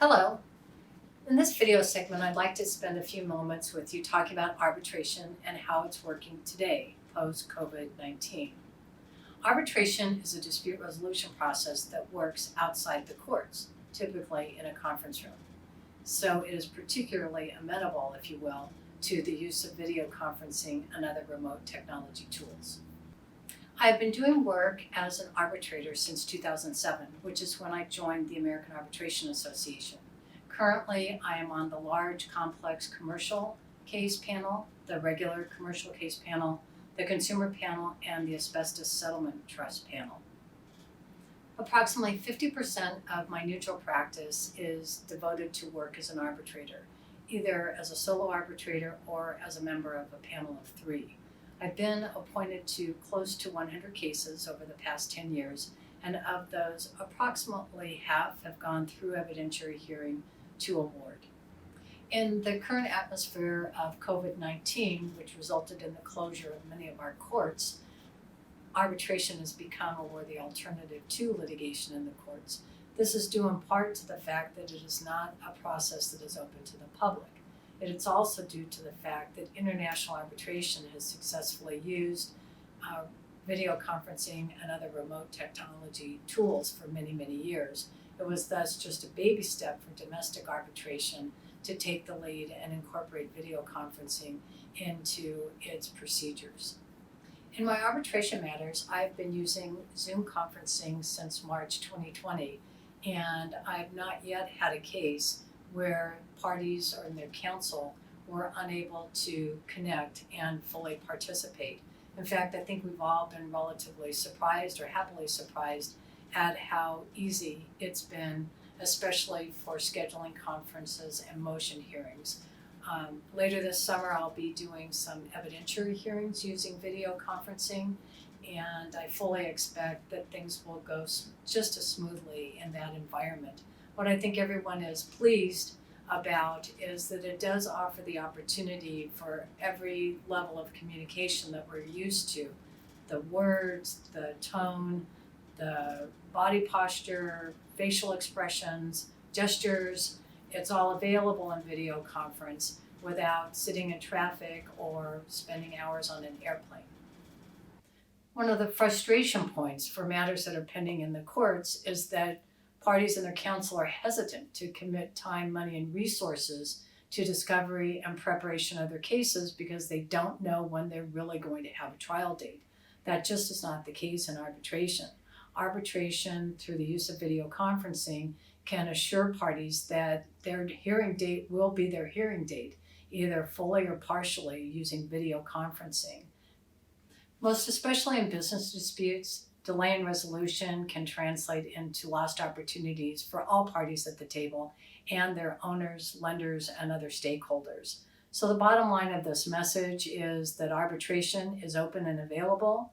Hello. In this video segment, I'd like to spend a few moments with you talking about arbitration and how it's working today, post-COVID-19. Arbitration is a dispute resolution process that works outside the courts, typically in a conference room. So it is particularly amenable, if you will, to the use of video conferencing and other remote technology tools. I've been doing work as an arbitrator since 2007, which is when I joined the American Arbitration Association. Currently, I am on the large, complex commercial case panel, the regular commercial case panel, the consumer panel, and the asbestos settlement trust panel. Approximately 50% of my neutral practice is devoted to work as an arbitrator, either as a solo arbitrator or as a member of a panel of 3. I've been appointed to close to 100 cases over the past 10 years, and of those, approximately half have gone through evidentiary hearing to award. In the current atmosphere of COVID-19, which resulted in the closure of many of our courts, arbitration has become a worthy alternative to litigation in the courts. This is due in part to the fact that it is not a process that is open to the public. It's also due to the fact that international arbitration has successfully used video conferencing and other remote technology tools for many, many years. It was thus just a baby step for domestic arbitration to take the lead and incorporate video conferencing into its procedures. In my arbitration matters, I've been using Zoom conferencing since March 2020, and I've not yet had a case where parties or their counsel were unable to connect and fully participate. In fact, I think we've all been relatively surprised or happily surprised at how easy it's been, especially for scheduling conferences and motion hearings. Later this summer, I'll be doing some evidentiary hearings using video conferencing, and I fully expect that things will go just as smoothly in that environment. What I think everyone is pleased about is that it does offer the opportunity for every level of communication that we're used to. The words, the tone, the body posture, facial expressions, gestures, it's all available in video conference without sitting in traffic or spending hours on an airplane. One of the frustration points for matters that are pending in the courts is that parties and their counsel are hesitant to commit time, money, and resources to discovery and preparation of their cases because they don't know when they're really going to have a trial date. That just is not the case in arbitration. Arbitration, through the use of video conferencing, can assure parties that their hearing date will be their hearing date, either fully or partially using video conferencing. Most especially in business disputes, delay in resolution can translate into lost opportunities for all parties at the table and their owners, lenders, and other stakeholders. So the bottom line of this message is that arbitration is open and available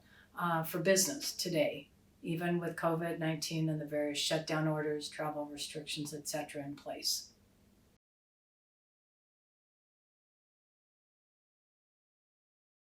for business today, even with COVID-19 and the various shutdown orders, travel restrictions, etc. in place.